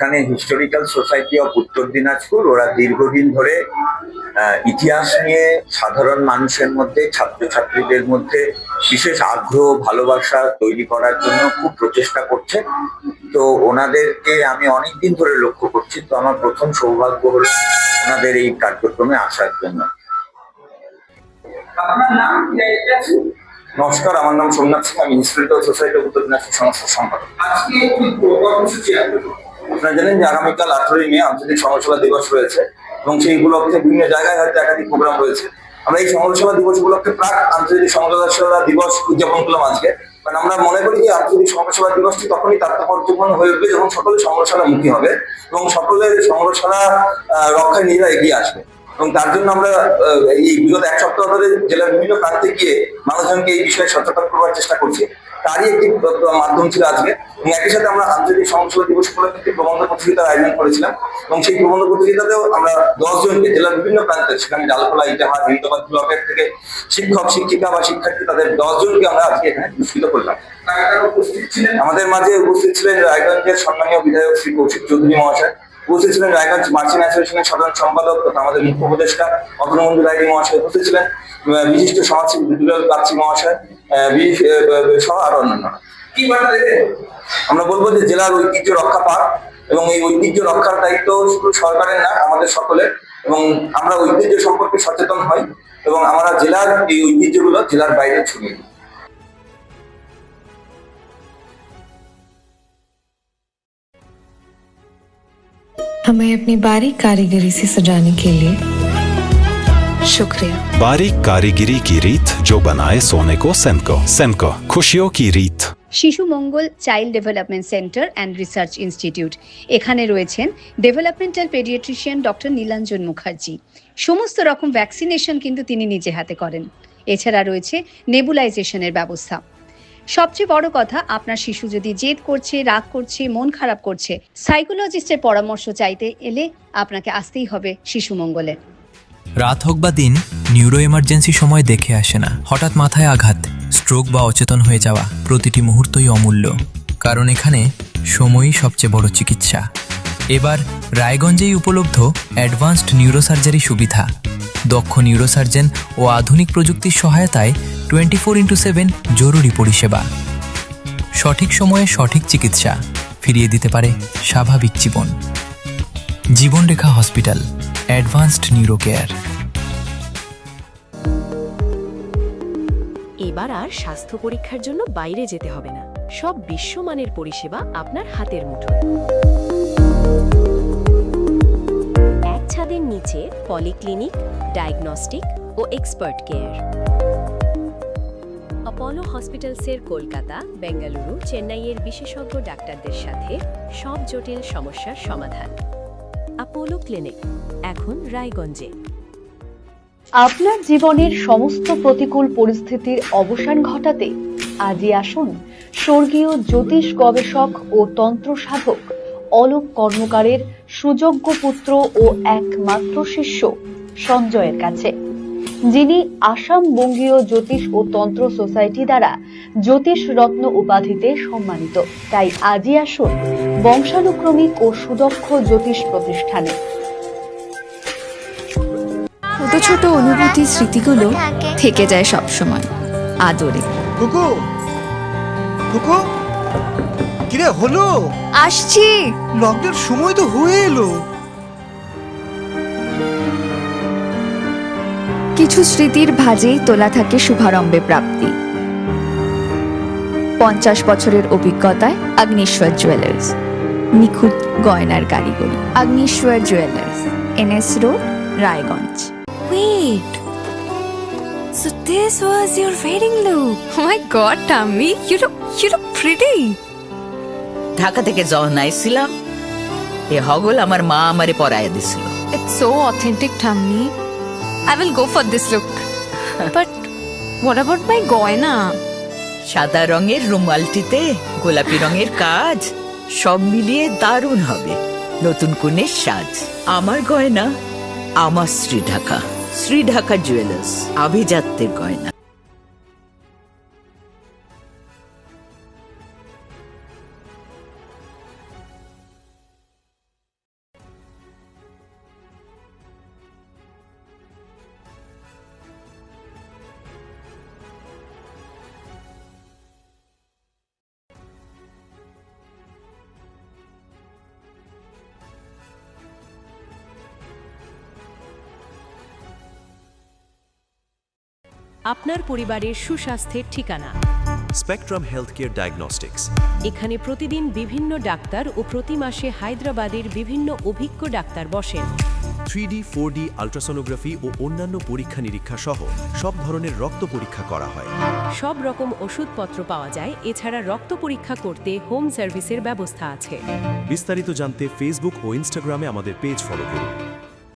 এখানে historical society of উত্তর দিনাজপুর ওরা দীর্ঘদিন ধরে ইতিহাস নিয়ে সাধারণ মানুষের মধ্যে ছাত্রছাত্রীদের মধ্যে বিশেষ আগ্রহ ভালোবাসা তৈরি করার জন্য খুব প্রচেষ্টা করছে। তো ওনাদেরকে আমি অনেকদিন ধরে লক্ষ্য করছি, তো আমার প্রথম সৌভাগ্য হলো ওনাদের এই কার্যক্রমে আসার জন্য। নমস্কার, আমার নাম সোমনাথ সিং, আমি হিস্টোরিক্যাল সোসাইটি অফ উত্তর দিনাজপুর সংস্থার সম্পাদক। আপনারা জানেন যে আগামীকাল 18ই মে আন্তর্জাতিক সংগ্রহশালা দিবস রয়েছে এবং সেই উপলক্ষে বিভিন্ন জায়গায় হয়তো একাধিক প্রোগ্রাম রয়েছে। আমরা এই সংগ্রহশালা দিবস উপলক্ষে প্রাক আন্তর্জাতিক সংগ্রহশালা দিবস উদযাপন করলাম আজকে। কারণ আমরা মনে করি যে আন্তর্জাতিক সংগ্রহশালা দিবসটি তখনই তাৎপর্যপূর্ণ হয়ে উঠবে যখন সকলে সংগ্রহশালা মুখী হবে এবং সকলের সংগ্রহশালা রক্ষায় নিজেরা এগিয়ে আসবে। এবং তার জন্য আমরা এই বিগত এক সপ্তাহ ধরে জেলার বিভিন্ন প্রান্তে গিয়ে মানুষজনকে এই বিষয়ে সচেতন করবার চেষ্টা করছি। তারই একটি মাধ্যম ছিল আজকে। এবং একই সাথে আমরা আন্তর্জাতিক সংগ্রহশালা দিবস উপলক্ষে একটি প্রবন্ধ প্রতিযোগিতার আয়োজন করেছিলাম এবং সেই প্রবন্ধ প্রতিযোগিতাতেও আমরা 10 জনকে জেলার বিভিন্ন প্রান্তে, সেখানে ডালখোলা, ইটাহার, হিন্দাবাদ ব্লকের থেকে শিক্ষক, শিক্ষিকা বা শিক্ষার্থী, তাদের 10 জনকে আমরা আজকে এখানে পুরস্কৃত করলাম। আমাদের মাঝে উপস্থিত ছিলেন রায়গঞ্জের সম্মানীয় বিধায়ক শ্রী কৌশিক চৌধুরী মহাশয়, উপস্থিত ছিলেন রায়গঞ্জ মার্চেন্ট অ্যাসোসিয়েশনের সাধারণ সম্পাদক তথা আমাদের মুখ্য উপদেষ্টা অতনুমঞ্জু রায় মহাশয়, উপস্থিত ছিলেন বিশিষ্ট সমাজসেবী দুলাল কাচ্চি মহাশয় সহ আরো অন্যান্য। আমরা বলবো যে জেলার ঐতিহ্য রক্ষা পাক এবং এই ঐতিহ্য রক্ষার দায়িত্ব শুধু সরকারের না, আমাদের সকলের। এবং আমরা ঐতিহ্য সম্পর্কে সচেতন হই এবং আমরা জেলার এই ঐতিহ্যগুলো জেলার বাইরে ছড়িয়ে দিই। हमें अपनी बारीक कारीगरी से सजाने के लिए शुक्रिया। बारीक कारीगरी की रीत जो बनाए सोने को सेनको। सेनको, खुशियों की रीत। Shishu Mangal child development centre and research institute, এখানে রয়েছেন developmental paediatrician doctor Nilanjan Mukherjee. সমস্ত রকম ভ্যাকসিনেশন কিন্তু তিনি নিজে হাতে করেন। এছাড়া রয়েছে নেবুলাইজেশনের ব্যবস্থা। সবচেয়ে বড় কথা, আপনার শিশু যদি জেদ করছে, রাগ করছে, মন খারাপ করছে, সাইকোলজিস্টের পরামর্শ চাইতে এলে আপনাকে আসতেই হবে শিশু মঙ্গলে। রাত হোক বা দিন, নিউরো এমার্জেন্সি সময় দেখে আসে না। হঠাৎ মাথায় আঘাত, স্ট্রোক বা অচেতন হয়ে যাওয়া, প্রতিটি মুহূর্তই অমূল্য। কারণ এখানে সময়ই সবচেয়ে বড় চিকিৎসা। এবার রায়গঞ্জেই উপলব্ধ অ্যাডভান্সড নিউরোসার্জারি সুবিধা। দক্ষ নিউরোসার্জন ও আধুনিক প্রযুক্তির সহায়তায় 24x7 জরুরি পরিষেবা। সঠিক সময়ে সঠিক চিকিৎসা ফিরিয়ে দিতে পারে স্বাভাবিক জীবন। জীবনরেখা হসপিটাল, অ্যাডভান্সড নিউরো কেয়ার। এবার আর স্বাস্থ্য পরীক্ষার জন্য বাইরে যেতে হবে না। সব বিশ্বমানের পরিষেবা আপনার হাতের মুঠোয়। এক ছাদের নিচে পলিক্লিনিক, ডায়াগনস্টিক ও এক্সপার্ট কেয়ার। অপোলো হসপিটালসের কলকাতা, বেঙ্গালুরু, চেন্নাইয়ের বিশেষজ্ঞ ডাক্তারদের সাথে সব জটিল সমস্যার সমাধান। অপোলো ক্লিনিক এখন রায়গঞ্জে। আপনার জীবনের সমস্ত প্রতিকূল পরিস্থিতির অবসান ঘটাতে আজই আসুন স্বর্গীয় জ্যোতিষ গবেষক ও তন্ত্র সাধক অলোক কর্মকারের সুযোগ্য পুত্র ও একমাত্র শিষ্য সঞ্জয়ের কাছে, যিনি আসাম বঙ্গীয় জ্যোতিষ ও তন্ত্র সোসাইটি দ্বারা জ্যোতিষ রত্ন উপাধিতে সম্মানিত। তাই আজই আসুন বংশানুক্রমিক ও সুদক্ষ জ্যোতিষ প্রতিষ্ঠানে। ছোট ছোট অনুভূতি, স্মৃতিগুলো থেকে যায় সব সময় আদরে। কুকু কুকু, কিরে হলো? আসছি। লকডাউন সময় তো হয়ে এলো। কিছু স্মৃতির ভাজেই তোলা থাকে শুভারম্ভে প্রাপ্তি। 50 বছরের অভিজ্ঞতায় অগ্নিশ্বর জুয়েলার্স, নিখুঁত গয়নার কারিগরি। Agnishwar jewellers, NS road, Raiganj. Wait, so this was your wedding look? Oh my God, Tammy, you look pretty. Dhaka থেকে যখন আইছিলাম, এ হগল আমার মা আমারে পরাইয়া দিছিল। It's so authentic, Tammy. I will go for this look. But what about my goina? সাদা রঙের রুমালটিতে গোলাপি রঙের কাজ, সব মিলিয়ে দারুণ হবে নতুন কনের সাজ। আমার গয়না আমার শ্রী ঢাকা জুয়েলার্স, আভিজাত্যের গয়না। আপনার পরিবারের সুস্বাস্থ্যের ঠিকানা। Spectrum healthcare diagnostics. এখানে প্রতিদিন বিভিন্ন ডাক্তার ও প্রতি মাসে হায়দ্রাবাদের বিভিন্ন অভিজ্ঞ ডাক্তার বসেন। 3D 4D আল্ট্রাসোনোগ্রাফি ও অন্যান্য পরীক্ষা নিরীক্ষা সহ সব ধরনের রক্ত পরীক্ষা করা হয়। সব রকম ওষুধপত্র পাওয়া যায়। এছাড়া রক্ত পরীক্ষা করতে হোম সার্ভিসের ব্যবস্থা আছে। বিস্তারিত জানতে ফেসবুক ও ইনস্টাগ্রামে আমাদের পেজ ফলো করুন।